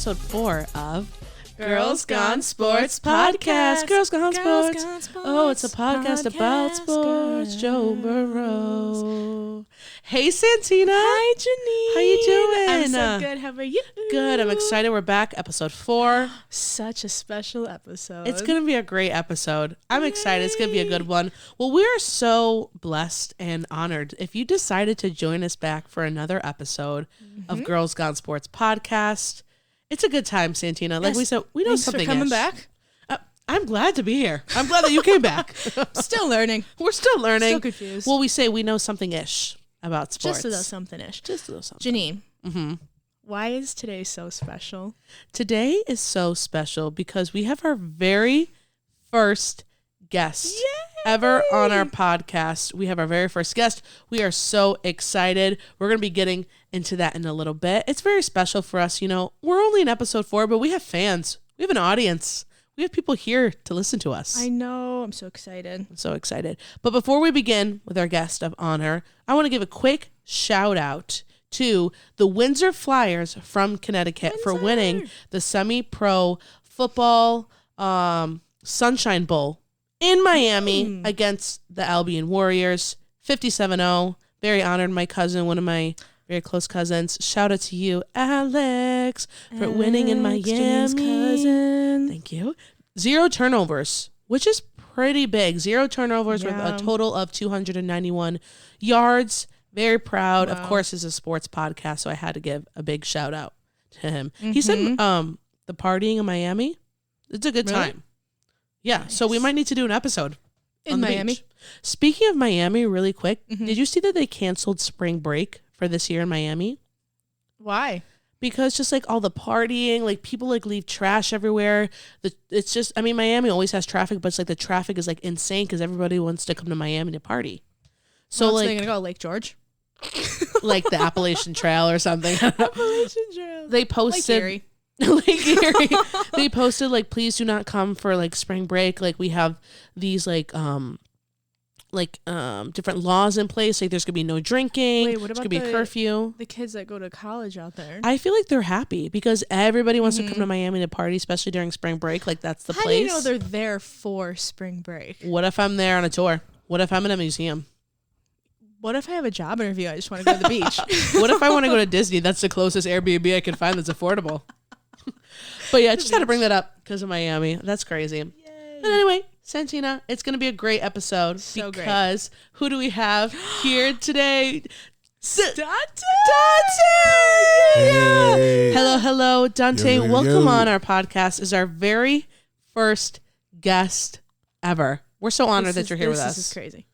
episode 4 of Girls Gone Sports Podcast. Girls Gone Sports. Oh, it's a podcast about sports. Joe Burrow. Hey, Santina. Hi, Jeanine. How you doing? I'm so good. How are you? Good. I'm excited. We're back. Episode 4. Such a special episode. It's going to be a great episode. I'm excited. It's going to be a good one. Well, we are so blessed and honored if you decided to join us back for another episode of Girls Gone Sports Podcast. It's a good time, Santina. Like we said, we know Thanks something. for coming back. I'm glad to be here. I'm glad that you came back. Still learning. We're still learning. Still confused. Well, we say we know something-ish about sports. Just a little something-ish. Just a little something. Janine, why is today so special? Today is so special because we have our very first guest ever on our podcast. We have our very first guest. We are so excited. We're going to be getting into that in a little bit. It's very special for us. You know, we're only in episode 4, but we have fans. We have an audience. We have people here to listen to us. I know. I'm so excited. I'm so excited. But before we begin with our guest of honor, I want to give a quick shout out to the Windsor Flyers from Connecticut for winning the semi-pro football Sunshine Bowl in Miami against the Albion Warriors, 57-0. Very honored. My cousin, one of my very close cousins. Shout out to you, Alex, for winning in Miami. Janine's cousin. Thank you. 0 turnovers, which is pretty big. 0 turnovers with a total of 291 yards. Very proud. Of course, it's a sports podcast, so I had to give a big shout out to him. He said the partying in Miami, it's a good time. Yeah, nice. So we might need to do an episode in Miami. Beach. Speaking of Miami, really quick, did you see that they canceled spring break for this year in Miami? Why? Because just like all the partying, like people like leave trash everywhere. It's just, I mean, Miami always has traffic, but it's like the traffic is like insane because everybody wants to come to Miami to party. So like, they're gonna go Lake George, like the Appalachian Trail or something. Appalachian Trail. They posted. Lake Erie. Lake Erie. They posted like, please do not come for like spring break. Like we have these different laws in place. Like there's gonna be no drinking. Wait, what about there's gonna be a curfew. The kids that go to college out there? I feel like they're happy because everybody wants to come to Miami to party, especially during spring break. Like that's the place. How do you know they're there for spring break? What if I'm there on a tour? What if I'm in a museum? What if I have a job interview? I just want to go to the beach. What if I want to go to Disney? That's the closest Airbnb I can find that's affordable. But yeah, I just had to bring that up because of Miami. That's crazy. Yay. But anyway, Santina, it's going to be a great episode because who do we have here today? Dante! Yeah. Hey. Hello, Dante. Yo. Welcome on our podcast. Is our very first guest ever. We're so honored that you're here with us. This is crazy.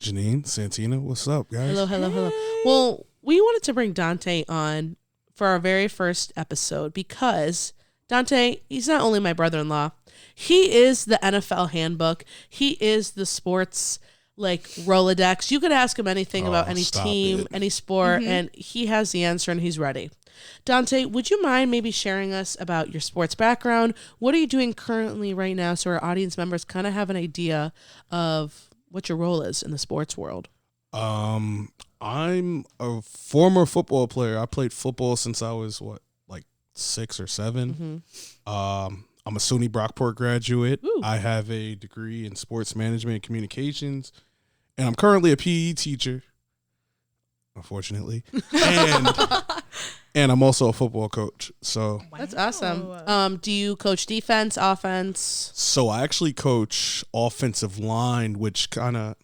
Jeanine, Santina, what's up, guys? Hello. Well, we wanted to bring Dante on for our very first episode because Dante, he's not only my brother-in-law, he is the NFL handbook. He is the sports like Rolodex. You could ask him anything about any team, any sport, and he has the answer and he's ready. Dante, would you mind maybe sharing us about your sports background? What are you doing currently right now so our audience members kind of have an idea of what your role is in the sports world? I'm a former football player. I played football since I was 6 or 7. I'm a SUNY Brockport graduate. Ooh. I have a degree in sports management and communications, and I'm currently a PE teacher, unfortunately. And I'm also a football coach. So that's awesome. Do you coach defense, offense? So I actually coach offensive line, which I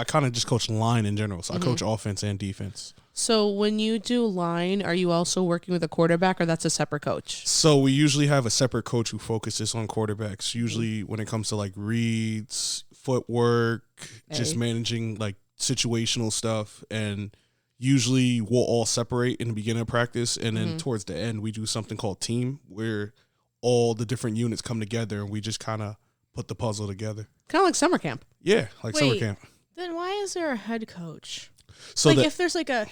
kind of just coach line in general. So I coach offense and defense. So when you do line, are you also working with a quarterback or that's a separate coach? So we usually have a separate coach who focuses on quarterbacks. Usually when it comes to like reads, footwork, just managing like situational stuff. And usually we'll all separate in the beginning of practice. And then towards the end, we do something called team where all the different units come together and we just kind of put the puzzle together. Kind of like summer camp. Yeah, like summer camp. Then why is there a head coach? So if there's like a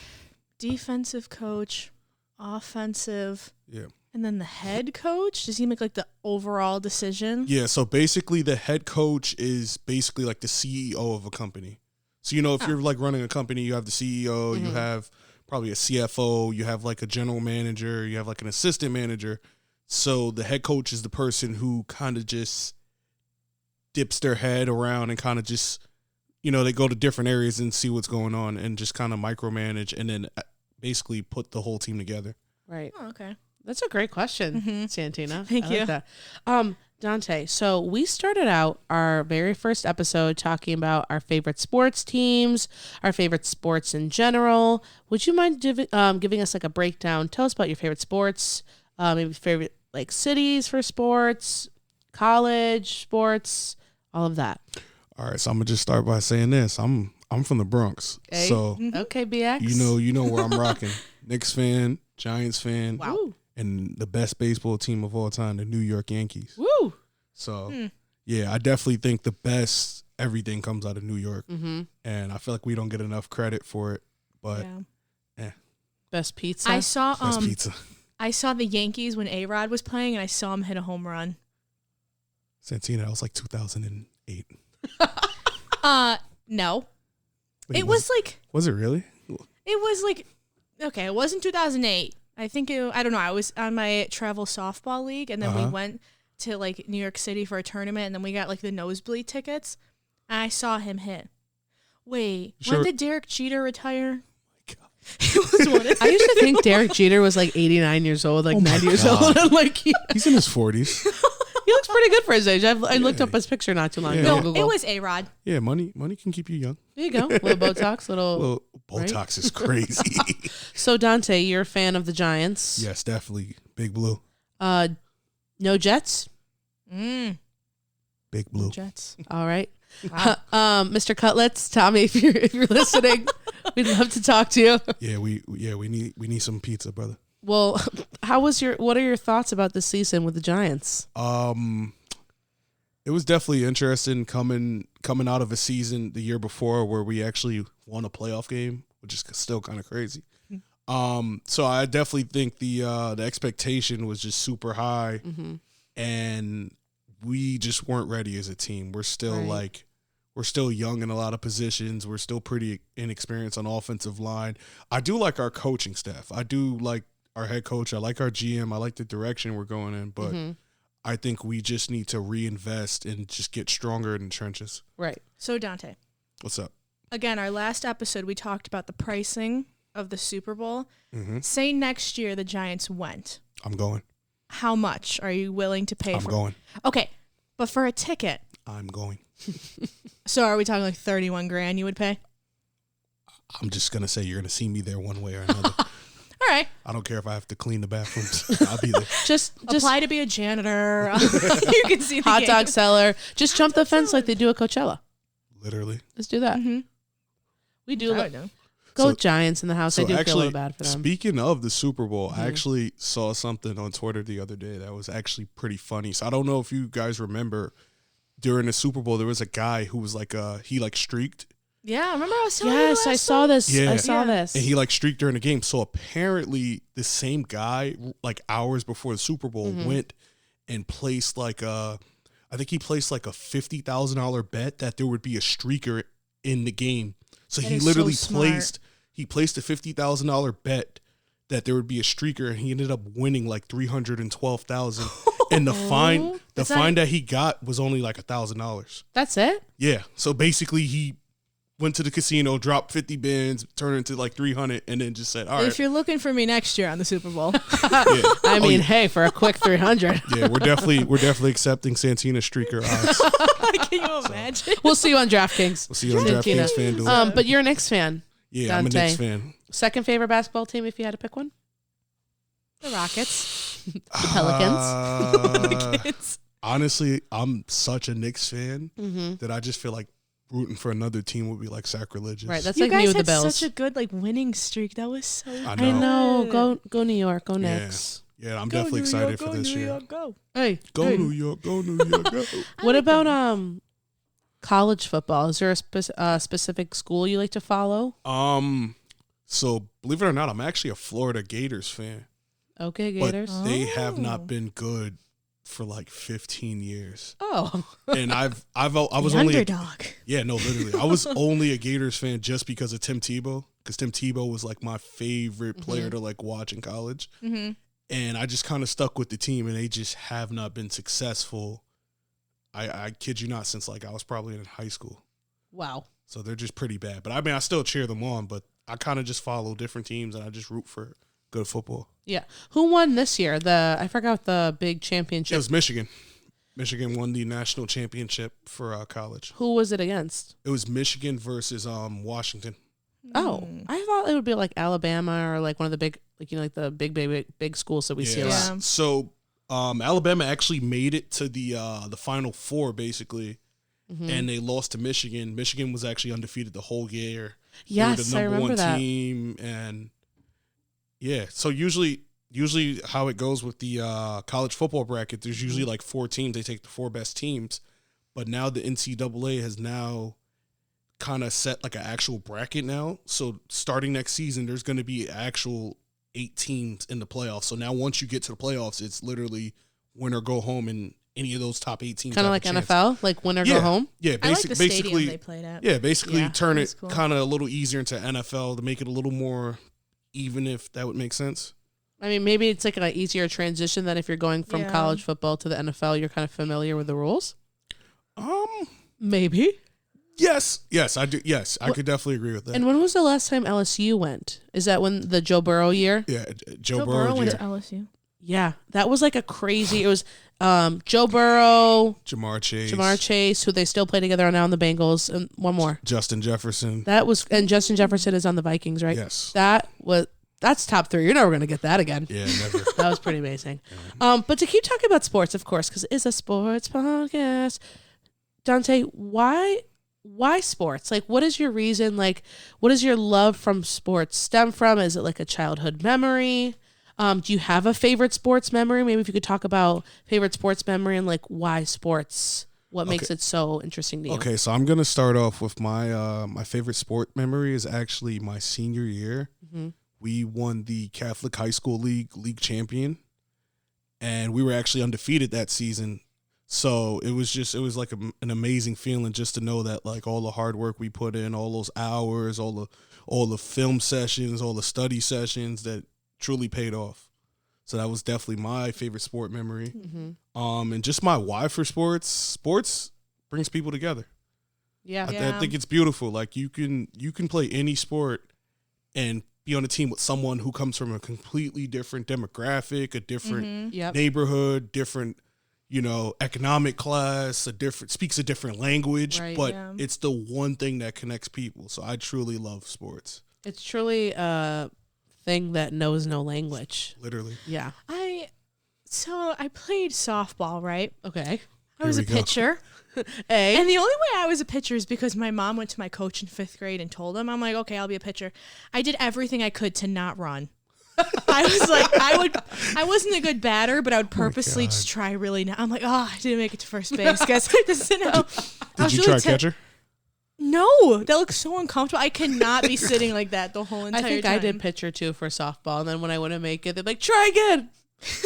defensive coach, offensive, and then the head coach, does he make like the overall decision? Yeah, so basically the head coach is basically like the CEO of a company. So, if you're like running a company, you have the CEO, you have probably a CFO, you have like a general manager, you have like an assistant manager. So the head coach is the person who kind of just dips their head around and kind of just, they go to different areas and see what's going on and just kind of micromanage and then basically put the whole team together. Right. Oh, okay. That's a great question, Santina. Thank you. Like that. Dante, so we started out our very first episode talking about our favorite sports teams, our favorite sports in general. Would you mind giving us like a breakdown? Tell us about your favorite sports, maybe favorite like cities for sports, college sports, all of that. All right, so I'm gonna just start by saying this. I'm from the Bronx, so okay, BX. You know where I'm rocking. Knicks fan, Giants fan. Wow. And the best baseball team of all time, the New York Yankees. Woo! So, yeah, I definitely think the best everything comes out of New York. Mm-hmm. And I feel like we don't get enough credit for it. But, Best pizza. I saw best pizza. I saw the Yankees when A-Rod was playing, and I saw him hit a home run. Santina, that was like 2008. No. Wait, It was like... Was it really? It was like... Okay, it wasn't 2008. I think I don't know. I was on my travel softball league, and then we went to like New York City for a tournament, and then we got like the nosebleed tickets. And I saw him hit. Wait, when did Derek Jeter retire? Oh my God. It was one. I used to think Derek Jeter was like 89 years old, like 90 years old. And like He's in his 40s. He looks pretty good for his age. I looked up his picture not too long ago. on No, Google. it was A-Rod. Yeah, money can keep you young. There you go. Little Botox, little Botox is crazy. So Dante, you're a fan of the Giants? Yes, definitely. Big Blue. No Jets? Big Blue. Jets. All right. Wow. Mr. Cutlets, Tommy, if you're listening, we'd love to talk to you. Yeah, we need some pizza, brother. Well, what are your thoughts about this season with the Giants? It was definitely interesting coming out of a season the year before where we actually won a playoff game, which is still kind of crazy. So I definitely think the expectation was just super high, and we just weren't ready as a team. We're still we're still young in a lot of positions. We're still pretty inexperienced on offensive line. I do like our coaching staff. I do like our head coach. I like our GM. I like the direction we're going in, but I think we just need to reinvest and just get stronger in the trenches. Right. So Dante, What's up? again, our last episode we talked about the pricing of the Super Bowl. Say next year the Giants went. I'm going. How much are you willing to pay I'm for? going. Okay, but for a ticket. I'm going. So are we talking like 31 grand you would pay? I'm just going to say you're going to see me there one way or another. All right. I don't care if I have to clean the bathrooms. I'll be there. Just Apply to be a janitor. You can see the hot game. dog seller. Just jump the fence like they do at Coachella. Literally. Let's do that. We do. I know. Go Giants in the house. I do feel a little bad for them. Speaking of the Super Bowl, I actually saw something on Twitter the other day that was actually pretty funny. So I don't know if you guys remember during the Super Bowl, there was a guy who was like, he like streaked. Yeah, remember I was telling you Yes, I saw this. Yeah. I saw this. And he like streaked during the game. So apparently the same guy, like hours before the Super Bowl, went and placed like I think he placed like a $50,000 bet that there would be a streaker in the game. So he literally placed a $50,000 bet that there would be a streaker, and he ended up winning like $312,000. And the fine that he got was only like $1,000. That's it? Yeah. So basically he went to the casino, dropped 50 bins, turned it into like 300, and then just said, all right. If you're looking for me next year on the Super Bowl. I mean, hey, for a quick 300. Yeah, we're definitely accepting Santina streaker odds. Can you imagine? We'll see you on DraftKings. We'll see you on Santina. DraftKings FanDuel. But you're a Knicks fan. Yeah, I'm a Dante. Knicks fan. Second favorite basketball team if you had to pick one? The Rockets. The Pelicans. Kids. Honestly, I'm such a Knicks fan that I just feel like rooting for another team would be like sacrilegious. Right, that's You like me guys with the had Bills. such a good like winning streak. That was so I I know. good. Go New York. Go Yeah. Knicks. Yeah, I'm definitely excited for this year. Go. Hey. Go hey. New York, go New York, go. What about college football? Is there a specific school you like to follow? So believe it or not, I'm actually a Florida Gators fan. Okay, But Gators. they have not been good for like 15 years. Oh. And I was The only underdog. literally. I was only a Gators fan just because of Tim Tebow, because Tim Tebow was like my favorite player to like watch in college. Mm-hmm. And I just kind of stuck with the team, and they just have not been successful. I kid you not, since like I was probably in high school. Wow. So they're just pretty bad. But I mean, I still cheer them on, but I kind of just follow different teams, and I just root for good football. Yeah. Who won this year? I forgot the big championship. It was Michigan. Michigan won the national championship for college. Who was it against? It was Michigan versus Washington. Oh, I thought it would be like Alabama or like one of the big, like, you know, like the big schools that we see a lot. Yeah. So Alabama actually made it to the Final Four, basically, and they lost to Michigan. Michigan was actually undefeated the whole year. Yes, they were the I remember that. team, and yeah. So usually how it goes with the college football bracket, there's usually like 4 teams. They take the 4 best teams, but now the NCAA has now kind of set like an actual bracket now. So starting next season, there's going to be actual 8 teams in the playoffs. So now once you get to the playoffs, it's literally win or go home, and any of those top 8 teams Kind of like NFL, like win or go home. Yeah, I like the basically stadium they played at. yeah, basically Yeah, turn that's it cool. kind of a little easier into NFL to make it a little more even, if that would make sense. I mean, maybe it's like an easier transition than if you're going from Yeah. college football to the NFL, you're kind of familiar with the rules. Um, Maybe. yes, I do. Yes, I could definitely agree with that. And when was the last time LSU went? Is that when the Joe Burrow year? Yeah, Joe Burrow. Burrow went Yeah. to LSU. Yeah, that was like a crazy. It was Joe Burrow, Jamar Chase, who they still play together now in the Bengals, and one more. Justin Jefferson. That was, and Justin Jefferson is on the Vikings, right? Yes. That's top 3. You're never gonna get that again. Yeah, never. That was pretty amazing. But to keep talking about sports, of course, because it's a sports podcast. Dante, why sports? Like, what is your reason? Like, what does your love from sports stem from? Is it like a childhood memory? Do you have a favorite sports memory? Maybe if you could talk about favorite sports memory and like why sports. What makes it so interesting to you? Okay, so I'm gonna start off with my my favorite sport memory is actually my senior year. Mm-hmm. We won the Catholic High School League champion, and we were actually undefeated that season. So it was like an amazing feeling just to know that like all the hard work we put in, all those hours, all the film sessions, all the study sessions, that truly paid off. So that was definitely my favorite sport memory. Mm-hmm. And just my why for sports. Sports brings people together. Yeah. I think it's beautiful. Like you can play any sport and be on a team with someone who comes from a completely different demographic, a different Yep. neighborhood, different, economic class, speaks a different language, Right. but Yeah. it's the one thing that connects people. So I truly love sports. It's truly a thing that knows no language. Literally. Yeah. I played softball, right? Okay. I was Here a we go. pitcher. A. And the only way I was a pitcher is because my mom went to my coach in 5th grade and told him. I'm like, okay, I'll be a pitcher. I did everything I could to not run. I was like, I wasn't a good batter, but I would purposely God. just try really not. I'm like, oh, I didn't make it to first base. Guess this is how. Did you try catcher? No, that looks so uncomfortable. I cannot be sitting like that the whole entire I think time. I did pitcher too for softball, and then when I wouldn't make it, they'd be like, try again.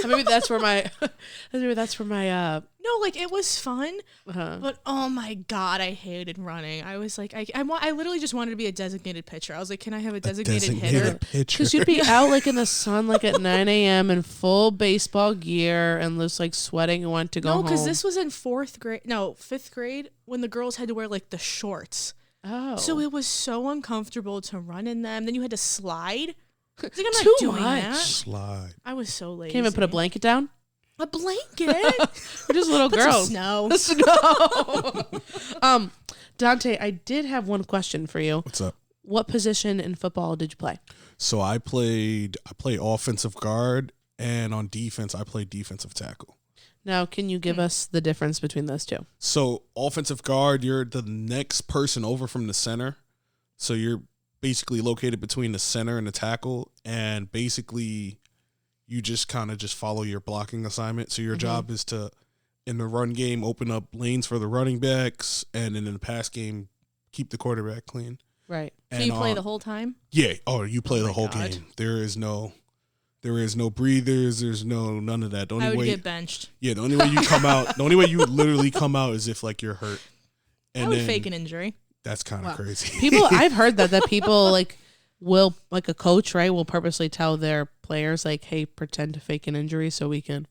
And maybe that's where my No, like it was fun, uh-huh. but oh my god, I hated running. I was like, I literally just wanted to be a designated pitcher. I was like, can I have a designated hitter? pitcher. Because you'd be out like in the sun, like at 9 a.m. in full baseball gear and just like sweating and want to go No, home. because this was in 5th grade when the girls had to wear like the shorts. Oh, So it was so uncomfortable to run in them. Then you had to slide. I was like, I'm Too not doing much. that. Slide. I was so lazy. can't even put a blanket down. A blanket. We're just little Put some girls. snow. Snow. Dante, I did have one question for you. What's up? What position in football did you play? So I play offensive guard, and on defense I played defensive tackle. Now, can you give us the difference between those two? So offensive guard, you're the next person over from the center. So you're basically located between the center and the tackle, and basically you just kind of just follow your blocking assignment. So your job is to, in the run game, open up lanes for the running backs, and then in the pass game, keep the quarterback clean. Right. So you play the whole time? Yeah. Oh, you play the whole God. game. There is no breathers. There's none of that. The only I would way, get benched. yeah, the only way you come out, the only way you would literally come out is if like you're hurt. And I would then fake an injury. that's kind of Wow. crazy. I've heard that people like will, like a coach, right, will purposely tell their players, like, hey, pretend to fake an injury so we can.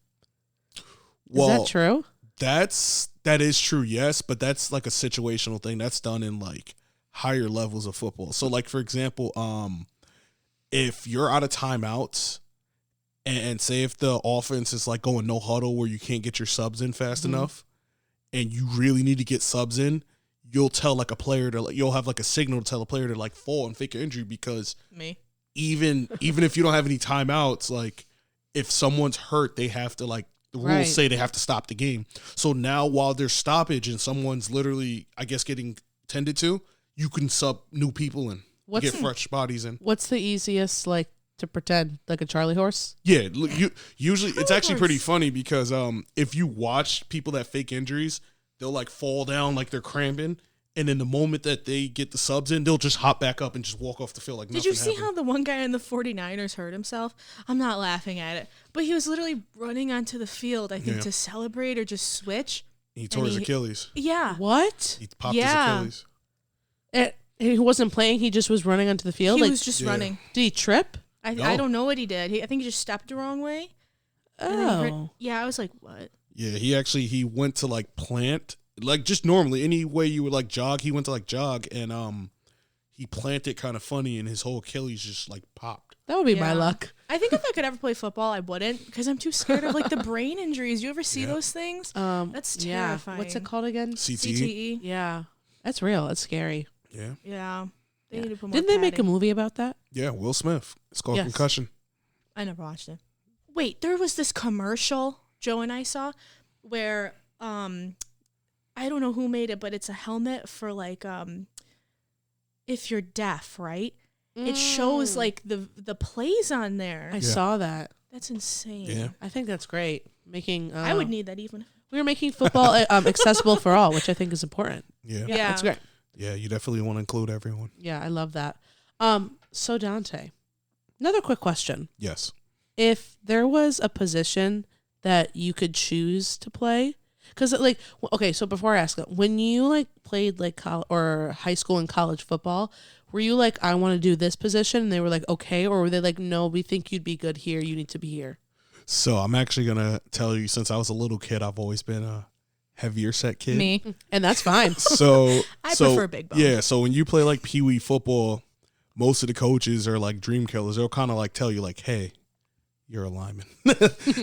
Is that true? That is true, yes, but that's like a situational thing. That's done in like higher levels of football. So like for example, if you're out of timeouts and say if the offense is like going no huddle where you can't get your subs in fast enough and you really need to get subs in, you'll tell like a player to you'll have like a signal to tell a player to like fall and fake your injury because even if you don't have any timeouts, like if someone's hurt, they have to like the rules say they have to stop the game. So now while there's stoppage and someone's literally, I guess, getting tended to, you can sub new people in. Get fresh bodies in. What's the easiest, like, to pretend? Like a Charlie horse? Yeah. Usually it's actually pretty funny because if you watch people that fake injuries, they'll like fall down like they're cramping. And in the moment that they get the subs in, they'll just hop back up and just walk off the field like nothing happened. Did you see how the one guy in the 49ers hurt himself? I'm not laughing at it. But he was literally running onto the field, I think, to celebrate or just switch. He tore his Achilles. Yeah. What? He popped his Achilles. He wasn't playing. He just was running onto the field? He was just running. Did he trip? I don't know what he did. I think he just stepped the wrong way. Oh. I was like, what? Yeah, he went to like plant. Like just normally, any way you would like jog, he went to like jog and he planted kind of funny and his whole Achilles just like popped. That would be my luck. I think if I could ever play football, I wouldn't because I'm too scared of like the brain injuries. You ever see those things? That's terrifying. What's it called again? CTE. Yeah, that's real. That's scary. Yeah. Yeah. They need to put more Didn't they make a movie about that? Yeah, Will Smith. It's called Concussion. I never watched it. Wait, there was this commercial Joe and I saw where I don't know who made it, but it's a helmet for like if you're deaf, right? It shows like the plays on there. I saw that. That's insane. Yeah. I think that's great. Making I would need that even. We were making football accessible for all, which I think is important. Yeah. Yeah, that's great. Yeah, you definitely want to include everyone. Yeah, I love that. So Dante, another quick question. Yes. If there was a position that you could choose to play, because like, okay, so before I ask it, when you like played like or high school and college football, were you like, I want to do this position, and they were like, okay, or were they like, no, we think you'd be good here, you need to be here? So I'm actually gonna tell you, since I was a little kid, I've always been a heavier set kid. Me, and that's fine. So I prefer big bone. Yeah, so when you play like Pee Wee football, most of the coaches are like dream killers. They'll kind of like tell you like, hey, you're a lineman.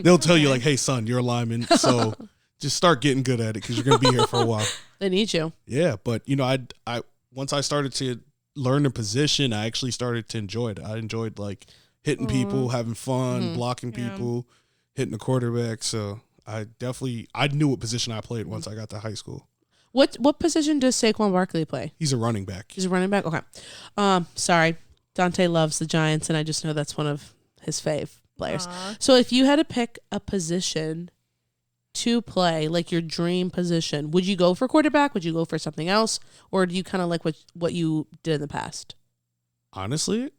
They'll tell you like, hey, son, you're a lineman. So just start getting good at it because you're gonna be here for a while. They need you. Yeah, but you know, I once I started to learn the position, I actually started to enjoy it. I enjoyed like hitting people, having fun, blocking people, hitting the quarterback. So I knew what position I played once I got to high school. What position does Saquon Barkley play? He's a running back. He's a running back? Okay. Sorry. Dante loves the Giants, and I just know that's one of his fave players. So if you had to pick a position to play, like your dream position, would you go for quarterback? Would you go for something else? Or do you kind of like what you did in the past? Honestly,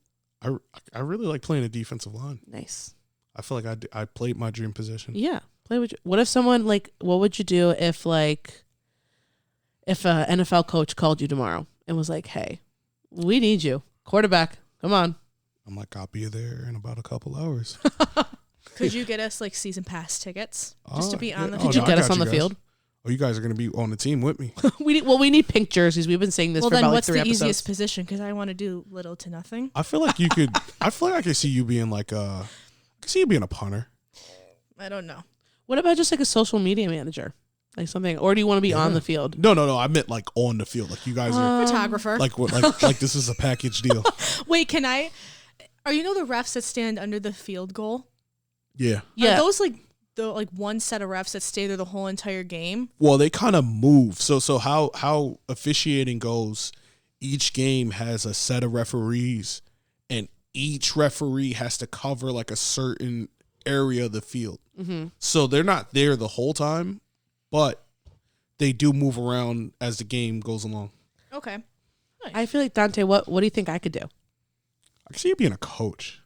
I really like playing a defensive line. Nice. I feel like I played my dream position. Yeah. What if someone like, what would you do if an NFL coach called you tomorrow and was like, hey, we need you. Quarterback, come on. I'm like, I'll be there in about a couple hours. Could you get us like season pass tickets just to be on the field? Could you get us on the field? Oh, you guys are going to be on the team with me. we need pink jerseys. We've been saying this for about like 3 episodes. Well, then what's the easiest position? Because I want to do little to nothing. I feel like you could. I feel like I could see you being like I could see you being a punter. I don't know. What about just like a social media manager? Like something, or do you want to be on the field? No. I meant like on the field. Like you guys are photographer. Like what? Like this is a package deal. Wait, can I? Are you the refs that stand under the field goal? Yeah. Are those like the one set of refs that stay there the whole entire game? Well, they kind of move. So how officiating goes, each game has a set of referees, and each referee has to cover like a certain area of the field. Mm-hmm. So they're not there the whole time, but they do move around as the game goes along. Okay. Nice. I feel like, Dante, what do you think I could do? I can see you being a coach.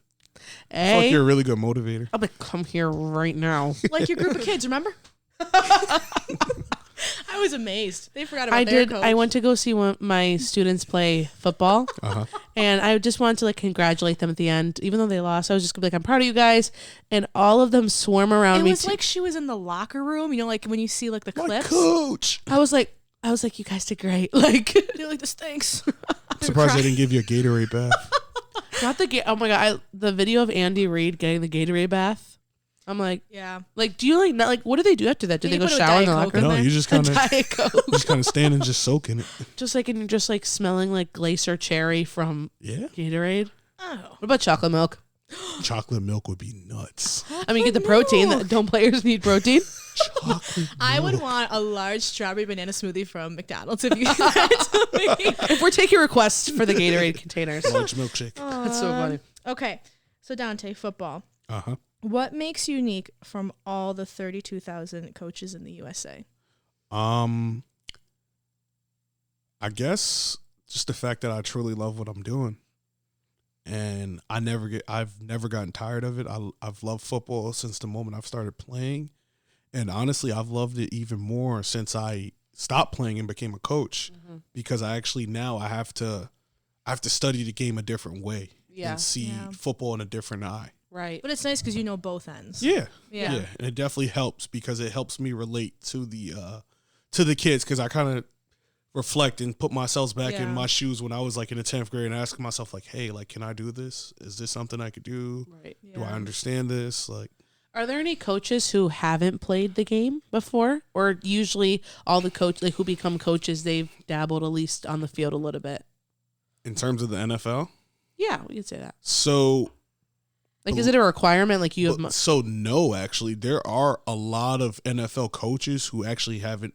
I feel like you're a really good motivator. I'm like, come here right now. Like your group of kids, remember? I was amazed. They forgot about I their did. coach. I went to go see one my students play football, and I just wanted to like congratulate them at the end, even though they lost. I was just gonna be like, "I'm proud of you guys," and all of them swarm around me. It was like she was in the locker room. You know, like when you see like the My clips. coach. I was like, "You guys did great." Like, They're like, this stinks. I'm surprised they didn't give you a Gatorade bath. not the oh my god, the video of Andy Reid getting the Gatorade bath. I'm like, Yeah. like, do you like not like what do they do after that? Do Can they you go put a shower in the Diet locker Coke in room? No, you just kind of Diet Coke. stand and just soak in it. Just like and you're just like smelling like glacier cherry from Yeah. Gatorade. Oh. What about chocolate milk? Chocolate milk would be nuts. I mean, you get the protein. Don't players need protein? Chocolate I would milk. want a large strawberry banana smoothie from McDonald's if you give that to me. If we're taking requests for the Gatorade containers. Large milkshake. That's so funny. Okay. So Dante, football. Uh-huh. What makes you unique from all the 32,000 coaches in the USA? I guess just the fact that I truly love what I'm doing. And I've never gotten tired of it. I've loved football since the moment I've started playing. And honestly, I've loved it even more since I stopped playing and became a coach, because I actually now I have to study the game a different way and see football in a different eye. Right. But it's nice because you know both ends. Yeah. Yeah. And it definitely helps because it helps me relate to the kids, because I kind of reflect and put myself back in my shoes when I was like in the 10th grade and ask myself like, hey, like, can I do this? Is this something I could do? Right. Do I understand this? Like, Are there any coaches who haven't played the game before? Or usually all the like who become coaches, they've dabbled at least on the field a little bit? in terms of the NFL? Yeah, we could say that. So Like, is it a requirement? Like, you have... So no, actually, there are a lot of NFL coaches who actually haven't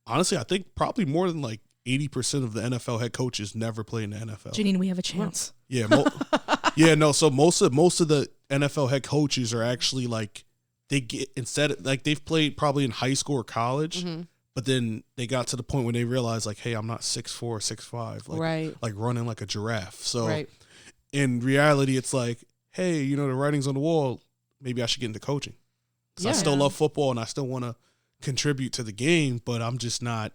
honestly, I think probably more than like 80% of the NFL head coaches never play in the NFL. Jeanine, we have a chance. Yeah, So most of the NFL head coaches are actually like they've played probably in high school or college, but then they got to the point when they realized like, hey, I'm not 6'4", 6'5", like running like a giraffe. So in reality, it's like, hey, the writing's on the wall. Maybe I should get into coaching. Because I still love football and I still want to contribute to the game, but I'm just not,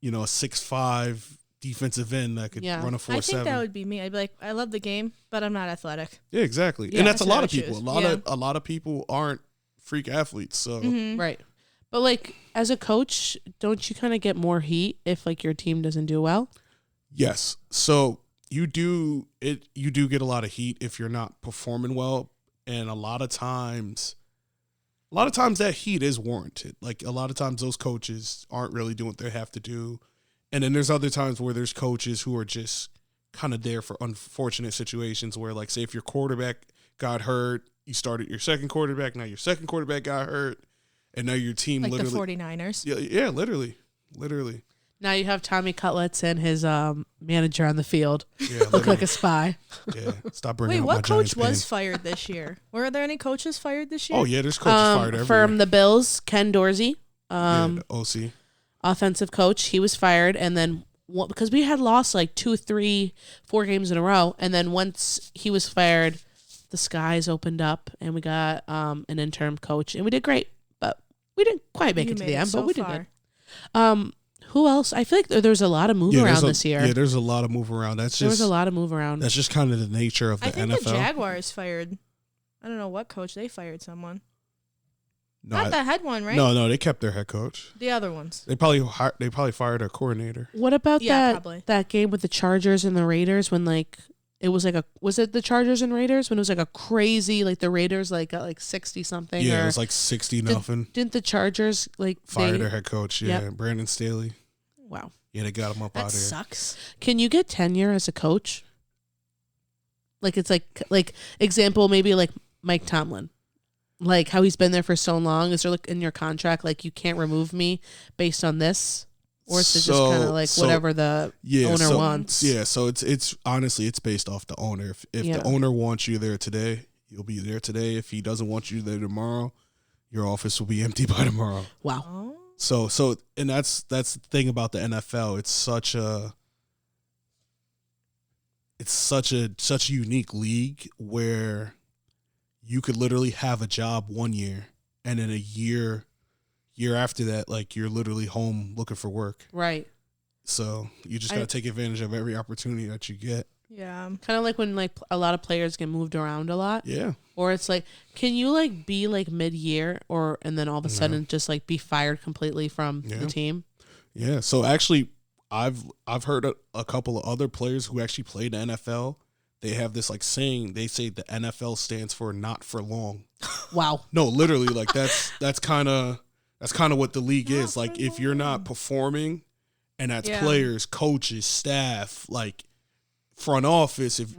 a 6'5" defensive end that could run a 4'7". I think that would be me. I'd be like, I love the game, but I'm not athletic. Yeah, exactly. Yeah, and that's a lot of what I people. choose. A lot of people aren't freak athletes. So Right. But like, as a coach, don't you kind of get more heat if like your team doesn't do well? yes. So you do get a lot of heat if you're not performing well, and a lot of times that heat is warranted. Like, a lot of times those coaches aren't really doing what they have to do. And then there's other times where there's coaches who are just kind of there for unfortunate situations where, like, say if your quarterback got hurt, you started your second quarterback, now your second quarterback got hurt, and now your team Like literally... the 49ers. Yeah, literally. Now you have Tommy Cutlets and his manager on the field. Yeah, Look like a spy. Yeah, stop bringing Wait, up my what coach Giants was pain. fired this year? Were there any coaches fired this year? Oh, yeah, there's coaches fired every From year. the Bills, Ken Dorsey, The OC. offensive coach, he was fired, and then because we had lost like 2, 3, 4 games in a row, and then once he was fired, the skies opened up, and we got an interim coach, and we did great, but we didn't quite make it to the end, but we did good. Who else? I feel like there's a lot of move around this year. Yeah, there's a lot of move around. There was a lot of move around. That's just kind of the nature of the I think NFL. the Jaguars fired. I don't know what coach they fired someone. No, Not the head one, right? No, they kept their head coach. The other ones. They probably fired a coordinator. What about Yeah, probably. that game with the Chargers and the Raiders when like it was like was it the Chargers and Raiders when it was like a crazy like the Raiders like got like 60 something? Yeah, or it was like 60-0. Didn't the Chargers like Fired their head coach. Yeah, Yep. Brandon Staley. Wow. Yeah, they got him up out That of here. sucks. Can you get tenure as a coach? Like it's like example maybe like Mike Tomlin. Like how he's been there for so long. Is there like in your contract like you can't remove me based on this? Or is it just kind of like whatever the owner wants? Yeah, so it's honestly it's based off the owner. If the owner wants you there today, you'll be there today. If he doesn't want you there tomorrow, your office will be empty by tomorrow. Wow. Oh. So and that's the thing about the NFL. It's such a unique league where you could literally have a job one year and in a year year after that, like you're literally home looking for work. Right. So you just gotta take advantage of every opportunity that you get. Yeah. Kind of like when like a lot of players get moved around a lot. Yeah. Or it's like, can you like be like mid-year and then all of a sudden just like be fired completely from the team? Yeah. So actually, I've heard a couple of other players who actually played the NFL. They have this like saying. They say the NFL stands for not for long. Wow. No, literally, like that's kind of what the league is. Like if you're not performing, and that's players, coaches, staff, like front office, if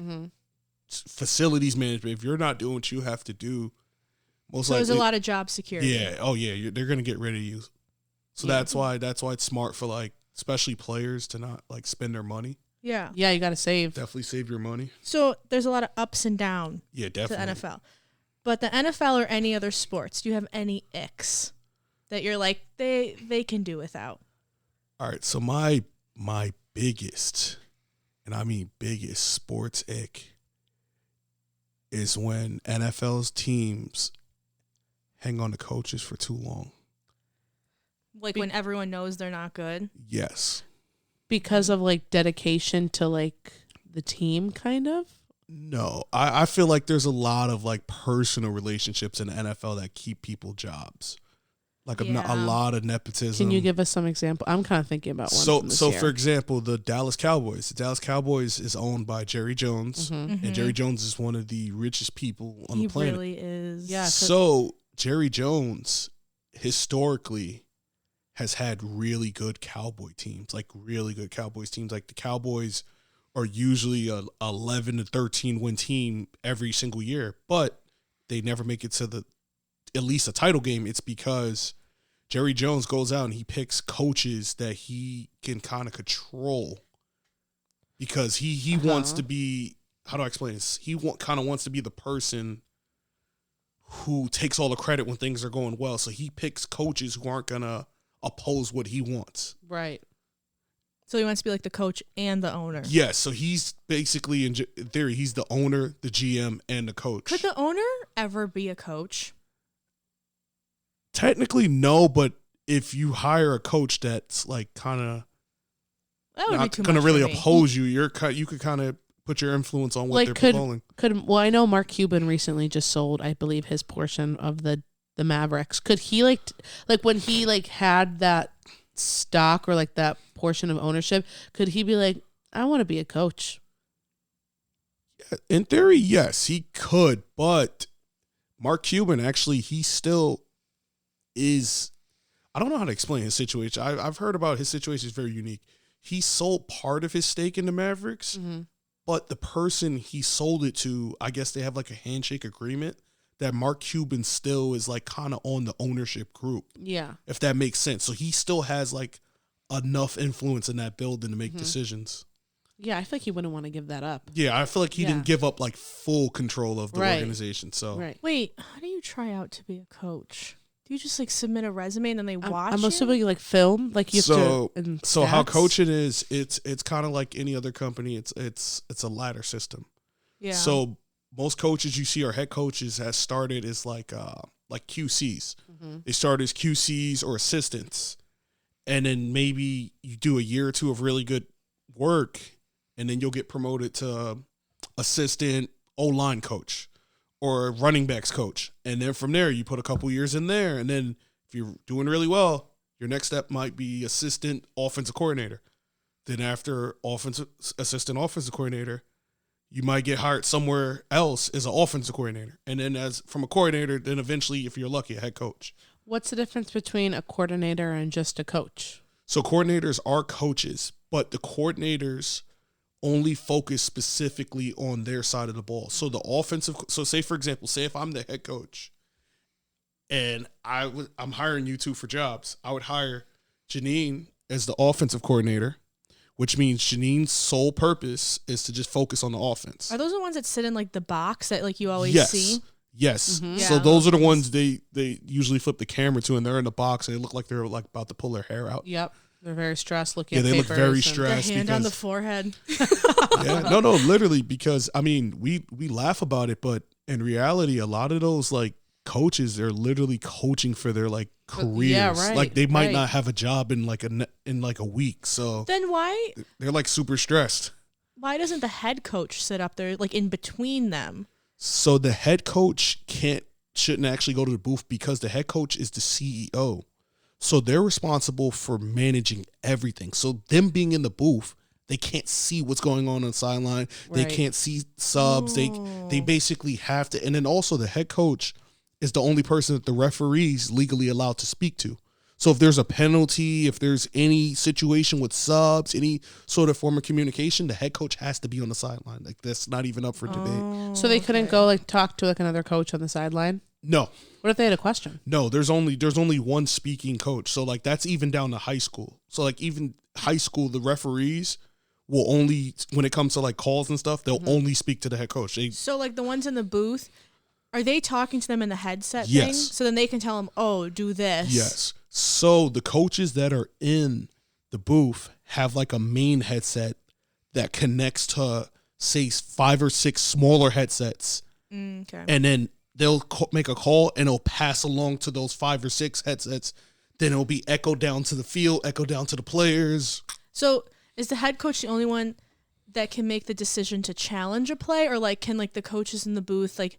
facilities management, if you're not doing what you have to do, most likely there's a lot of job security. Yeah. Oh yeah. They're gonna get rid of you. So that's why it's smart for like especially players to not like spend their money. Yeah. Yeah, you got to save. Definitely save your money. So there's a lot of ups and downs. Yeah, definitely. To the NFL, but the NFL or any other sports, do you have any icks that you're like they can do without? All right. So my biggest, and I mean biggest sports ick is when NFL's teams hang on to coaches for too long. Like when everyone knows they're not good? Yes. Because of like dedication to like the team, kind of? No. I feel like there's a lot of like personal relationships in the NFL that keep people jobs. Like a lot of nepotism. Can you give us some example? I'm kind of thinking about one. So for example, the Dallas Cowboys. The Dallas Cowboys is owned by Jerry Jones, and Jerry Jones is one of the richest people on the planet. He really is. Yeah. So Jerry Jones historically has had really good Cowboy teams, like really good Cowboys teams. Like the Cowboys are usually a 11 to 13 win team every single year, but they never make it to at least a title game. It's because Jerry Jones goes out and he picks coaches that he can kind of control because he wants to be, how do I explain this? He kind of wants to be the person who takes all the credit when things are going well. So he picks coaches who aren't going to oppose what he wants. Right. So he wants to be like the coach and the owner. Yes. So he's basically, in theory, he's the owner, the GM, and the coach. Could the owner ever be a coach? Technically, no, but if you hire a coach that's like kind of not going to really oppose you, you could kind of put your influence on what they're polling. Well, I know Mark Cuban recently just sold, I believe, his portion of the Mavericks. Could he like when he like had that stock or like that portion of ownership, could he be like, I want to be a coach? Yeah, in theory, yes, he could, but Mark Cuban actually, he still is, I don't know how to explain his situation. I've heard about his situation is very unique. He sold part of his stake in the Mavericks, but the person he sold it to, I guess they have like a handshake agreement that Mark Cuban still is like kind of on the ownership group. Yeah. If that makes sense. So he still has like enough influence in that building to make decisions. Yeah, I feel like he wouldn't want to give that up. Yeah, I feel like he didn't give up like full control of the organization. So Wait, how do you try out to be a coach? Do you just like submit a resume and then they watch I'm assuming you like film, like you have to. So how coaching is, it's kind of like any other company. It's a ladder system. Yeah. So most coaches you see are head coaches has started as like QCs. They start as QCs or assistants, and then maybe you do a year or two of really good work, and then you'll get promoted to assistant O-line coach or running backs coach. And then from there, you put a couple years in there. And then if you're doing really well, your next step might be assistant offensive coordinator. Then after assistant offensive coordinator, you might get hired somewhere else as an offensive coordinator. And then from a coordinator, then eventually, if you're lucky, a head coach. What's the difference between a coordinator and just a coach? So coordinators are coaches, but the coordinators only focus specifically on their side of the ball. So say for example, say if I'm the head coach and I'm hiring you two for jobs, I would hire Jeanine as the offensive coordinator, which means Janine's sole purpose is to just focus on the offense. Are those the ones that sit in like the box that like you always see? Yes. So those are the ones they usually flip the camera to, and they're in the box and they look like they're like about to pull their hair out. Yep. They're very stressed looking at papers. Yeah, they look very stressed. Their hand on the forehead. Yeah, no, literally, because I mean, we laugh about it, but in reality, a lot of those like coaches, they're literally coaching for their like careers. Yeah, right, like they might right. not have a job in like a week. So Then why they're like super stressed. doesn't the head coach sit up there like in between them? So the head coach shouldn't actually go to the booth because the head coach is the CEO. So they're responsible for managing everything. So them being in the booth, they can't see what's going on the sideline. They Right. can't see subs. They basically have to. And then also the head coach is the only person that the referee's legally allowed to speak to. So if there's a penalty, if there's any situation with subs, any sort of form of communication, the head coach has to be on the sideline. Like that's not even up for debate. So they couldn't go like talk to like another coach on the sideline? No. What if they had a question? No, there's only one speaking coach. So like that's even down to high school. So like even high school, the referees will only, when it comes to like calls and stuff, they'll only speak to the head coach. So like the ones in the booth, are they talking to them in the headset Yes. thing? So then they can tell them, oh, do this. Yes. So the coaches that are in the booth have like a main headset that connects to say 5 or 6 smaller headsets. Okay. And then they'll make a call and it'll pass along to those 5 or 6 headsets. Then it'll be echoed down to the field, echoed down to the players. So is the head coach the only one that can make the decision to challenge a play, or like can like the coaches in the booth like,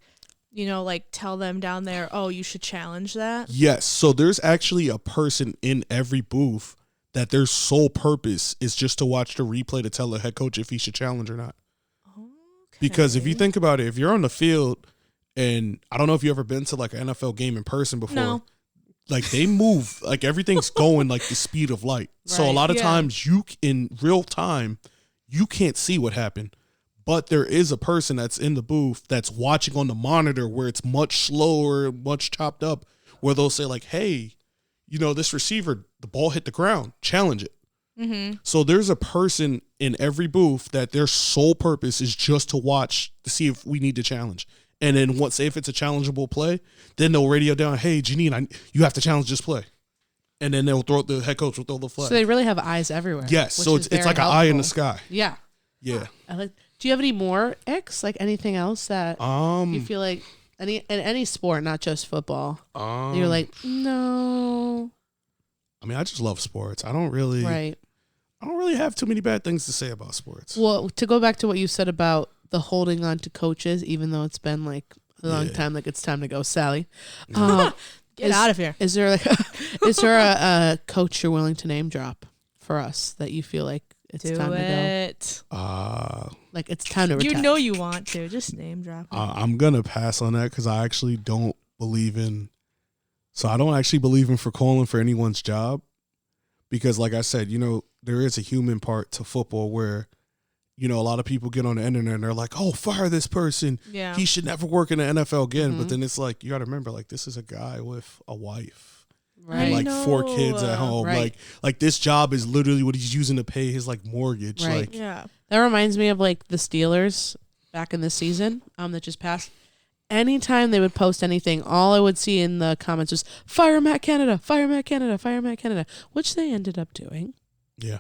you know, like tell them down there, oh, you should challenge that? Yes. So there's actually a person in every booth that their sole purpose is just to watch the replay to tell the head coach if he should challenge or not. Okay. Because if you think about it, if you're on the field, and I don't know if you ever been to like an NFL game in person before. No. Like they move, like everything's going like the speed of light. So a Right. lot of Yeah. times in real time, you can't see what happened. But there is a person that's in the booth that's watching on the monitor where it's much slower, much chopped up, where they'll say like, hey, you know, this receiver, the ball hit the ground, challenge it. Mm-hmm. So there's a person in every booth that their sole purpose is just to watch to see if we need to challenge. And then once, say if it's a challengeable play, then they'll radio down, hey, Jeanine, you have to challenge this play. And then the head coach will throw the flag. So they really have eyes everywhere. Yes, which so is it's like very an eye in the helpful. sky. Yeah. Yeah. Do you have any more icks? Like anything else that you feel like in any sport, not just football? You're like, no. I mean, I just love sports. I don't really have too many bad things to say about sports. Well, to go back to what you said about the holding on to coaches, even though it's been like a long time, like it's time to go, Sally. Get out of here. Is there like is there a coach you're willing to name drop for us that you feel like it's Do time it. to go. Like it's time to retire? You know you want to. Just name drop it. I'm going to pass on that because I actually don't believe in. So I don't actually believe in for calling for anyone's job because, like I said, you know, there is a human part to football where, you know, a lot of people get on the internet and they're like, oh, fire this person. Yeah. He should never work in the NFL again. But then it's like, you got to remember, like, this is a guy with a wife. Right. And like I 4 know. kids at home. Right. Like this job is literally what he's using to pay his like mortgage. Right. Like Yeah. That reminds me of like the Steelers back in this season that just passed. Anytime they would post anything, all I would see in the comments was fire Matt Canada, fire Matt Canada, fire Matt Canada, which they ended up doing. yeah.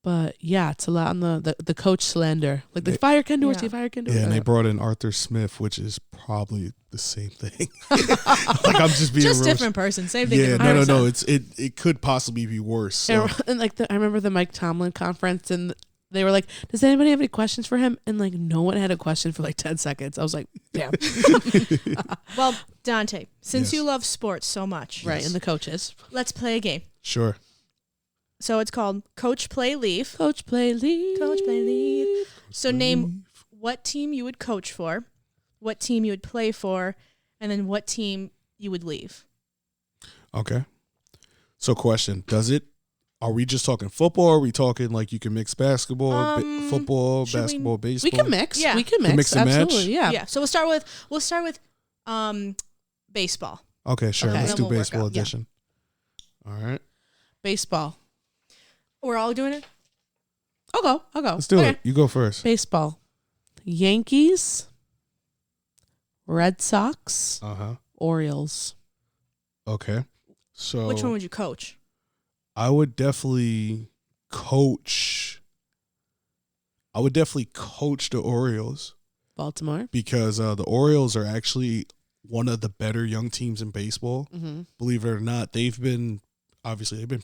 But yeah, it's a lot on the coach slander. Like the fire Ken Dorsey, fire Ken Dorsey. Yeah, and they brought in Arthur Smith, which is probably the same thing. Like I'm just being Just real. different person. Same thing. Yeah, different no. person. It could possibly be worse. So. And like I remember the Mike Tomlin conference, and they were like, "Does anybody have any questions for him?" And like no one had a question for like 10 seconds. I was like, "Damn." Well, Dante, since Yes. you love sports so much, Right, and the coaches. let's play a game. Sure. So it's called Coach Play Leave. Coach play leave. Coach Play Leave. So name what team you would coach for, what team you would play for, and then what team you would leave. Okay. So question, are we just talking football? Or are we talking like you can mix basketball, football, should we- basketball, We baseball? can mix. Yeah. We can mix. mix and match? Absolutely. Yeah. Yeah. So we'll start with baseball. Okay, sure. Okay. Let's Then do we'll work baseball out. Yeah. edition. All right. Baseball. We're all doing it. I'll go. Let's do it. You go first. Baseball. Yankees. Red Sox. Uh-huh. Orioles. Okay. So Which one would you coach? I would definitely coach the Orioles Baltimore. because the Orioles are actually one of the better young teams in baseball. Mm-hmm. Believe it or not, they've been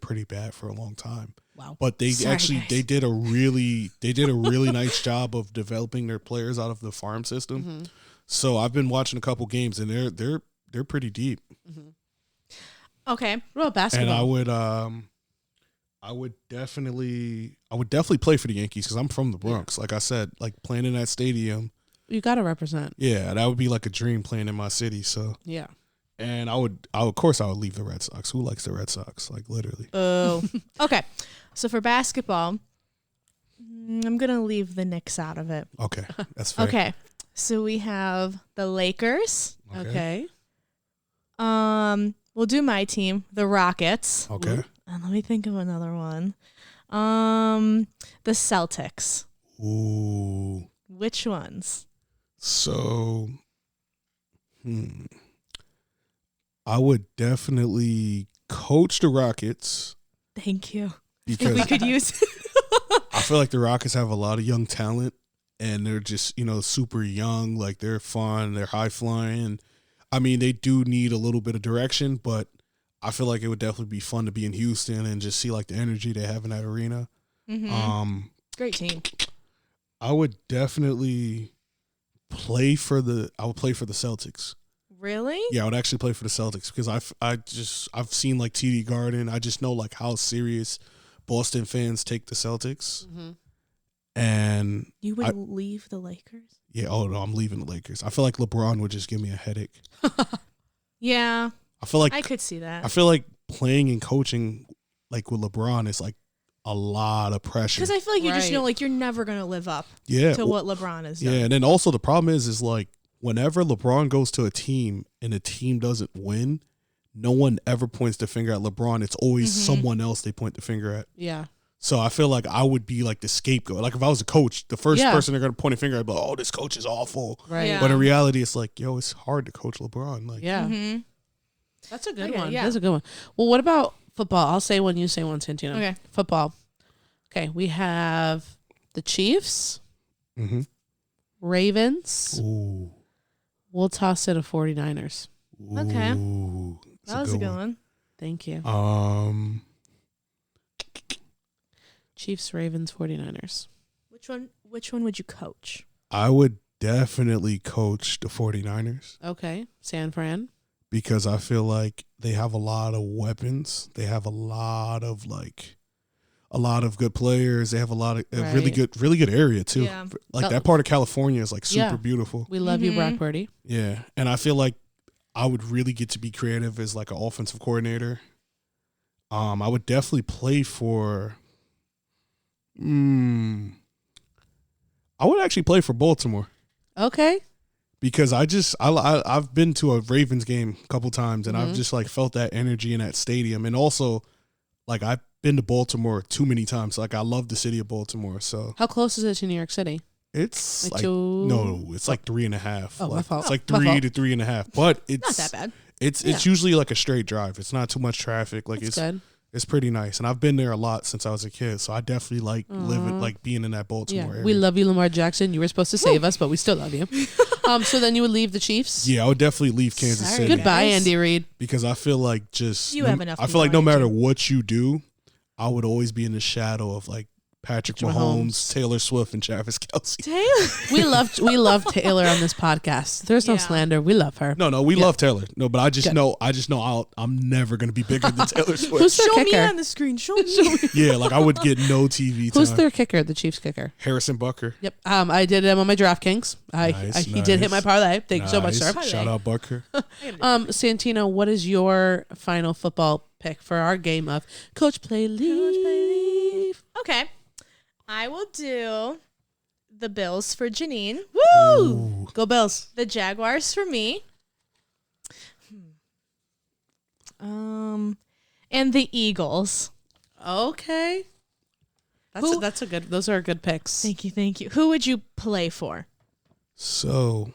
pretty bad for a long time. Wow. But they Sorry, guys. they did a really nice job of developing their players out of the farm system. Mm-hmm. So I've been watching a couple games, and they're pretty deep. Mm-hmm. Okay. What about basketball? And I would definitely play for the Yankees because I'm from the Bronx. Like I said, like playing in that stadium. You got to represent. Yeah, that would be like a dream playing in my city. So Yeah. and I would leave the Red Sox. Who likes the Red Sox? Like literally. Oh. Okay. So for basketball, I'm going to leave the Knicks out of it. Okay, that's fair. Okay. So we have the Lakers. Okay. We'll do my team, the Rockets. Okay. And let me think of another one. The Celtics. Ooh. Which ones? So, I would definitely coach the Rockets Thank you. because We could use I feel like the Rockets have a lot of young talent, and they're just super young. Like they're fun, they're high flying. I mean, they do need a little bit of direction, but I feel like it would definitely be fun to be in Houston and just see like the energy they have in that arena. Great team. I would definitely play for the Celtics. Really? Yeah, I would actually play for the Celtics because I've seen like TD Garden. I just know like how serious Boston fans take the Celtics. Mm-hmm. And You would leave the Lakers? yeah, oh no, I'm leaving the Lakers. I feel like LeBron would just give me a headache. Yeah. I feel like I could see that. I feel like playing and coaching like with LeBron is like a lot of pressure. Because I feel like you just Right. know, like, you're never going to live up Yeah. to what LeBron has done. Yeah, and then also the problem is like whenever LeBron goes to a team and the team doesn't win, no one ever points the finger at LeBron. It's always someone else they point the finger at. Yeah. So I feel like I would be like the scapegoat. Like if I was a coach, the first Yeah. person they're gonna point a finger at, like, oh, this coach is awful. Right. Yeah. But in reality, it's like, yo, it's hard to coach LeBron. Like, Yeah. Mm-hmm. That's a good Okay, one. yeah. That's a good one. Well, what about football? I'll say one, you say one, Santina. Okay. Football. Okay, we have the Chiefs, mm-hmm. Ravens. Ooh. We'll toss it to 49ers. Okay. Ooh, that's That was a good one. Thank you. Chiefs, Ravens, 49ers. Which one would you coach? I would definitely coach the 49ers Okay. San Fran. because I feel like they have a lot of weapons. They have a lot of good players. They have a lot of a really good area too. Yeah. Like that part of California is like super beautiful. We love you, Mhm. Brock Purdy. Yeah, and I feel like I would really get to be creative as like an offensive coordinator. I would definitely play for. I would actually play for Baltimore Okay. because I've been to a Ravens game a couple times and I've just like felt that energy in that stadium, and also like I've been to Baltimore too many times. Like I love the city of Baltimore, so How close is it to New York City? it's Like like two- no, it's like 3.5. Oh, my like, fault. it's like My 3 fault. to 3.5, but it's Not that bad. It's usually like a straight drive. It's not too much traffic. Like That's it's good. it's pretty nice, and I've been there a lot since I was a kid. So I definitely like living, like being in that Baltimore Yeah. area. We love you, Lamar Jackson. You were supposed to save us, but we still love you. So then you would leave the Chiefs? Yeah, I would definitely leave Kansas Sorry, City guys. Goodbye, Andy Reid. because I feel like just You have enough I feel like no money, matter too. what you do, I would always be in the shadow of like Patrick Mahomes, Taylor Swift, and Travis Kelce. Taylor. We love Taylor on this podcast. There's no Yeah. slander. We love her. No, we love Taylor. No, but I just Good. know I'm never gonna be bigger than Taylor Who's Swift. their Show me kicker? on the screen. Show me. Yeah, like I would get no TV time. Who's their kicker? The Chiefs kicker. Harrison Bucker. Yep. I did him on my DraftKings. He did hit my parlay. Thank you so much, sir. Nice. Shout out Bucker. Santino, what is your final football pick for our game of Coach Play Leave? Okay. I will do the Bills for Jeanine. Woo! Go Bills. The Jaguars for me. And the Eagles. Okay. That's a good. Those are good picks. Thank you. Who would you play for? So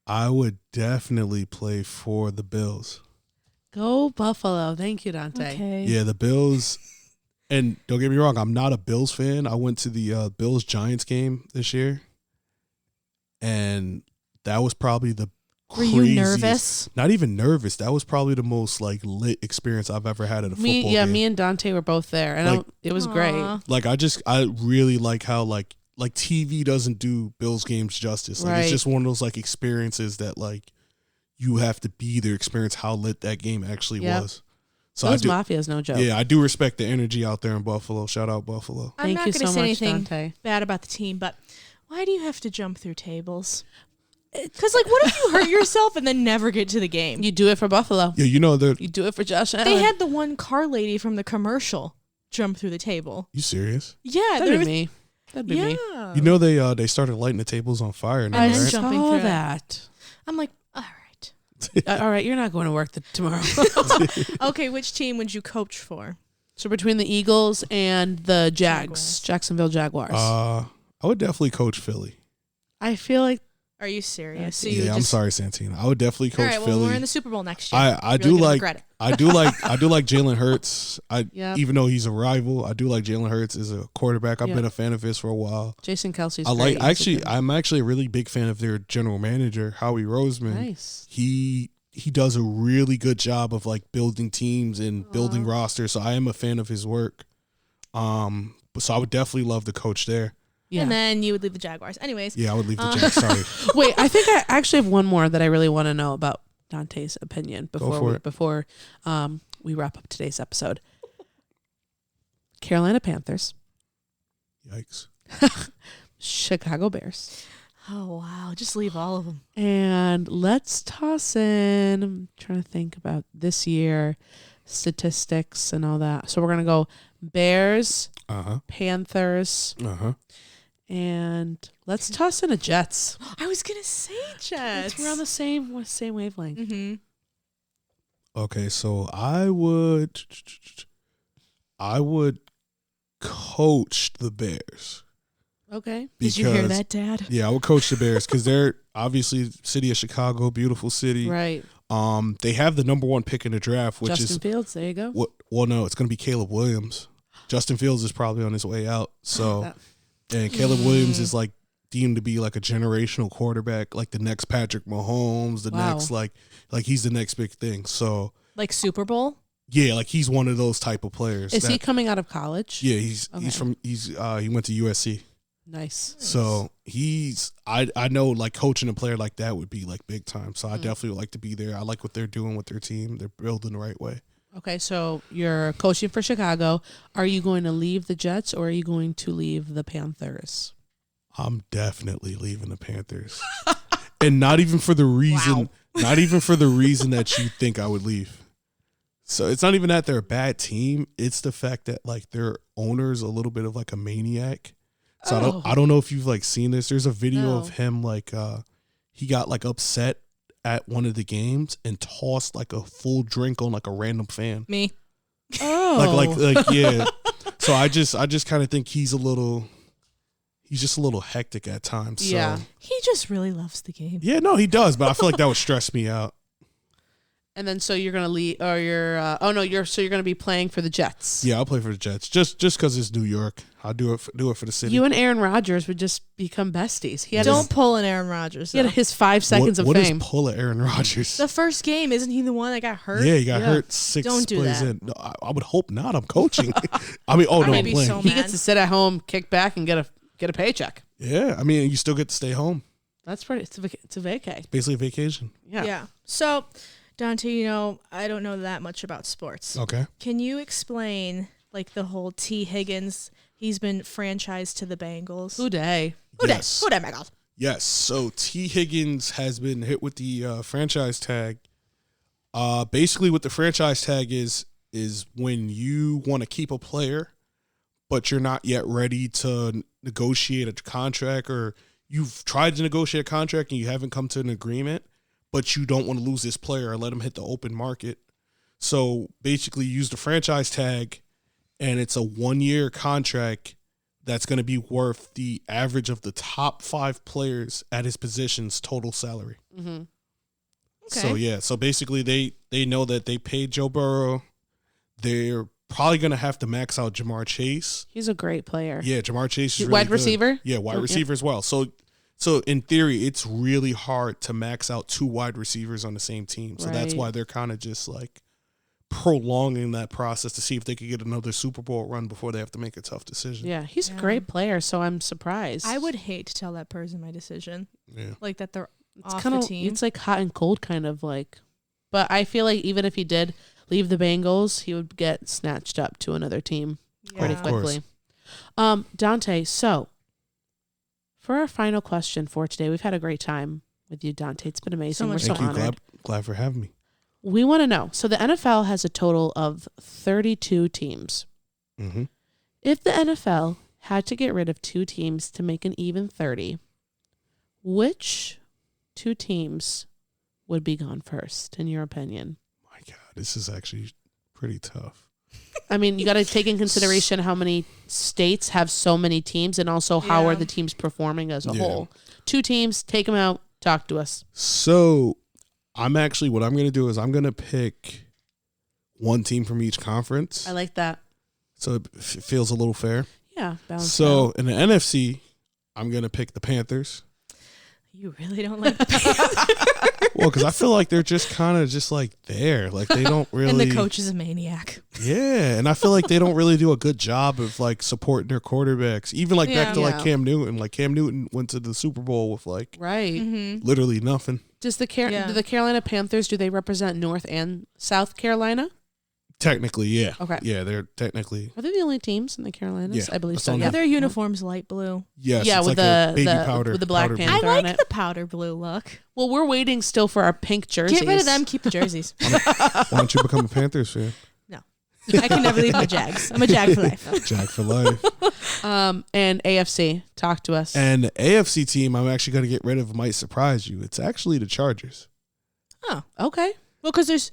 I would definitely play for the Bills. Go Buffalo. Thank you, Dante. Okay. Yeah, the Bills. And don't get me wrong, I'm not a Bills fan. I went to the Bills-Giants game this year. And that was probably the Were you nervous? Not even nervous. That was probably the most like lit experience I've ever had at a football game. Me and Dante were both there, and it was great. Like I really like how like TV doesn't do Bills games justice. Like it's just one of those like experiences that like you have to be there, experience how lit that game actually was. So Those Mafia's no joke. Yeah, I do respect the energy out there in Buffalo. Shout out Buffalo. I'm not going to say anything Dante. bad about the team, but why do you have to jump through tables? Because, like, what if you hurt yourself and then never get to the game? You do it for Buffalo. Yeah, you know that. You do it for Josh Allen. They had the one car lady from the commercial jump through the table. You serious? Yeah, that'd be me. That'd be me. You know they started lighting the tables on fire now, I right? saw that. I'm like, all right. All right, you're not going to work tomorrow. Okay, which team would you coach for? So between the Eagles and the Jags. Jacksonville Jaguars. I would definitely coach Philly. I feel like. Are you serious? So I'm sorry, Santina. I would definitely coach All right, Philly. Well, we're in the Super Bowl next year. I do like Jalen Hurts. Even though he's a rival, I do like Jalen Hurts as a quarterback. I've been a fan of his for a while. Jason Kelsey's I'm actually a really big fan of their general manager, Howie Roseman. Nice. He does a really good job of like building teams and building rosters. So I am a fan of his work. So I would definitely love to coach there. Yeah. And then you would leave the Jaguars. Anyways. Yeah, I would leave the Jags. Sorry. Wait, I think I actually have one more that I really want to know about Dante's opinion before we wrap up today's episode. Carolina Panthers. Yikes. Chicago Bears. Oh, wow. Just leave all of them. And let's toss in, I'm trying to think about this year, statistics and all that. So we're going to go Bears, Panthers, and let's toss in a Jets. I was going to say Jets. We're on the same wavelength. Mm-hmm. Okay, so I would coach the Bears. Okay. Did you hear that, Dad? Yeah, I would coach the Bears because they're obviously city of Chicago, beautiful city. Right. They have the number 1 pick in the draft, which Justin Fields. There you go. Well, no, it's going to be Caleb Williams. Justin Fields is probably on his way out. So, and Caleb Williams is like deemed to be like a generational quarterback, like the next Patrick Mahomes, the next like he's the next big thing. So, like Super Bowl. Yeah, like he's one of those type of players. Is he coming out of college? Yeah, he went to USC. Nice. So I know like coaching a player like that would be like big time. So I definitely would like to be there. I like what they're doing with their team. They're building the right way. Okay, so you're coaching for Chicago. Are you going to leave the Jets or are you going to leave the Panthers? I'm definitely leaving the Panthers. And not even for the reason that you think I would leave. So it's not even that they're a bad team. It's the fact that like their owner's a little bit of like a maniac. So I don't know if you've like seen this. There's a video of him like he got like upset at one of the games and tossed like a full drink on like a random fan. Me. Oh. Like yeah. So I just kind of think he's just a little hectic at times. So. Yeah. He just really loves the game. Yeah, no, he does, but I feel like that would stress me out. And then so you're gonna leave, or you're you're gonna be playing for the Jets. Yeah, I'll play for the Jets just because it's New York. I'll do it for the city. You and Aaron Rodgers would just become besties. Don't pull an Aaron Rodgers. He had his 5 seconds of fame. What is pull at Aaron Rodgers? The first game, isn't he the one that got hurt? Yeah, he got hurt 6 plays in. No, I would hope not. I'm coaching. I'm playing. So he gets to sit at home, kick back, and get a paycheck. Yeah, I mean, you still get to stay home. That's pretty. It's a vacay. It's basically a vacation. Yeah. So, Dante, I don't know that much about sports. Okay. Can you explain like the whole T. Higgins? He's been franchised to the Bengals. Who day? Yes. Who day, Bengals? Yes. So T. Higgins has been hit with the franchise tag. Basically, what the franchise tag is when you want to keep a player, but you're not yet ready to negotiate a contract, or you've tried to negotiate a contract and you haven't come to an agreement, but you don't want to lose this player or let him hit the open market. So basically, you use the franchise tag, and it's a 1-year contract that's going to be worth the average of the top 5 players at his position's total salary. Mm-hmm. Okay. So, yeah. So, basically, they know that they paid Joe Burrow. They're probably going to have to max out Jamar Chase. He's a great player. Yeah, Jamar Chase is really wide good. receiver? Yeah, wide receiver as well. So, So in theory, it's really hard to max out 2 wide receivers on the same team. So that's why they're kind of just like prolonging that process to see if they could get another Super Bowl run before they have to make a tough decision. Yeah, he's a great player, so I'm surprised. I would hate to tell that person my decision. Yeah. Like that they're It's off kinda, the team. It's like hot and cold kind of like. But I feel like even if he did leave the Bengals, he would get snatched up to another team pretty quickly. Dante, so for our final question for today, we've had a great time with you, Dante. It's been amazing. We're so honored. Glad for having me. We want to know. So the NFL has a total of 32 teams. Mm-hmm. If the NFL had to get rid of 2 teams to make an even 30, which 2 teams would be gone first, in your opinion? My God, this is actually pretty tough. I mean, you got to take in consideration how many states have so many teams, and also how are the teams performing as a whole. 2 teams, take them out, talk to us. So what I'm going to do is I'm going to pick 1 team from each conference. I like that. So it feels a little fair. Yeah. So in the NFC, I'm going to pick the Panthers. You really don't like the Panthers? Well, because I feel like they're just kind of just like there. Like they don't really. And the coach is a maniac. Yeah. And I feel like they don't really do a good job of like supporting their quarterbacks. Even like back to like Cam Newton. Like Cam Newton went to the Super Bowl with like literally nothing. Does the Carolina Panthers, do they represent North and South Carolina? Technically, yeah. Okay. Yeah, they're technically. Are they the only teams in the Carolinas? Yeah, I believe so. Are their uniforms light blue? Yes. Yeah, it's with like the baby powder with the Black powder Panther blue. I on like it. the powder blue look. Well, we're waiting still for our pink jerseys. Get rid of them. Keep the jerseys. Why don't you become a Panthers fan? No, I can never leave my Jags. I'm a Jag for life. Jag for life. And AFC, talk to us. And the AFC team I'm actually going to get rid of might surprise you. It's actually the Chargers. Oh, okay. Well, because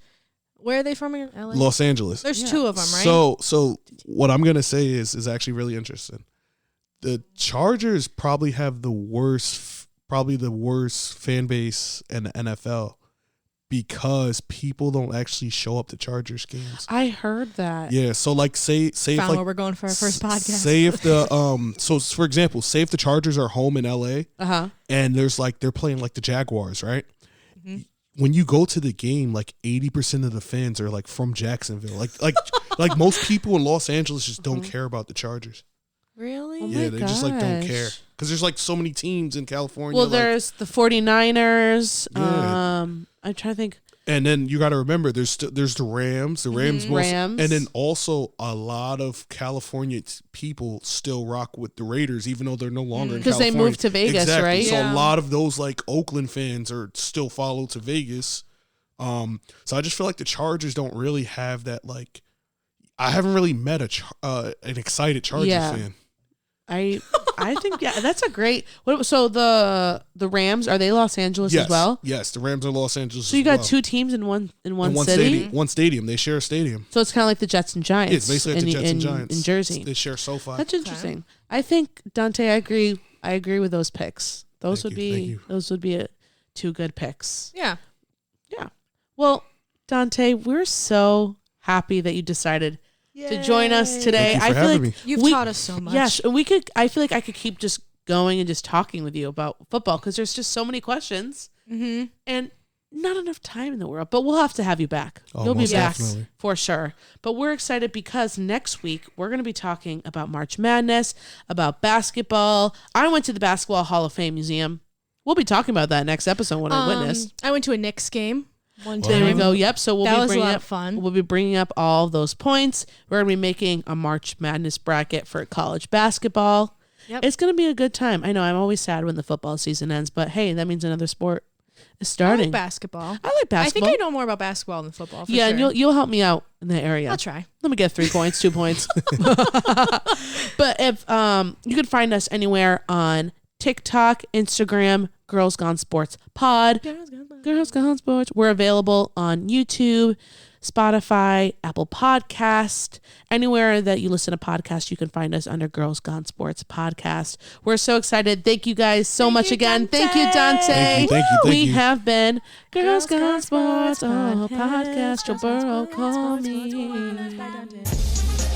where are they from in LA? Los Angeles. There's 2 of them, right? So what I'm going to say is actually really interesting. The Chargers probably have the worst fan base in the NFL because people don't actually show up to Chargers games. I heard that. Yeah, so like say Found if like where we're going for our first podcast. Say if the so for example, say if the Chargers are home in LA and there's like they're playing like the Jaguars, right? Mm-hmm. When you go to the game, like 80% of the fans are like from Jacksonville. Like most people in Los Angeles just don't care about the Chargers. Really? Oh Yeah, they just like don't gosh. care. Because there's like so many teams in California. Well, there's the 49ers. Yeah. I'm trying to think. And then you got to remember, there's the Rams. The Rams, Rams. and then also a lot of California people still rock with the Raiders, even though they're no longer in Because they California. moved to Vegas, exactly. right? So Yeah. a lot of those like Oakland fans are still follow to Vegas. So I just feel like the Chargers don't really have that like. I haven't really met an excited Chargers fan. I think that's a great. So the Rams, are they Los Angeles Yes, as well? yes, the Rams are Los Angeles. So you as got well. 2 teams in one In city. one stadium. They share a stadium. So it's kind of like the Jets and Giants. Yeah, it's basically like the Jets and Giants in Jersey. They share SoFi. That's interesting. I think Dante, I agree with those picks. Those Thank would you. be 2 good picks. Yeah. Yeah. Well, Dante, we're so happy that you decided to join us today. Thank you for I feel having like me. You've taught us so much. Yes, and I feel like I could keep just going and just talking with you about football because there's just so many questions and not enough time in the world. But we'll have to have you back. Oh, You'll be most back definitely. for sure. But we're excited because next week we're going to be talking about March Madness, about basketball. I went to the Basketball Hall of Fame Museum. We'll be talking about that next episode when I witnessed. I went to a Knicks game one Wow. time. There we go. Yep. So That be was a bringing lot up of fun. We'll be bringing up all of those points. We're gonna be making a March Madness bracket for college basketball. Yep. It's gonna be a good time. I know I'm always sad when the football season ends, but hey, that means another sport is I starting. like basketball. I like basketball. I think I know more about basketball than football. For yeah, sure. and you'll help me out in that area. I'll try. Let me get 3 points, 2 points. But if you can find us anywhere on TikTok, Instagram, Girls Gone Sports Pod. Girls Gone Sports. We're available on YouTube, Spotify, Apple Podcast. Anywhere that you listen to podcasts, you can find us under Girls Gone Sports Podcast. We're so excited. Thank you guys so much again. Thank you, Dante. Thank you. We have been Girls Gone Sports, podcast. Your borough, call me. Bye, Dante.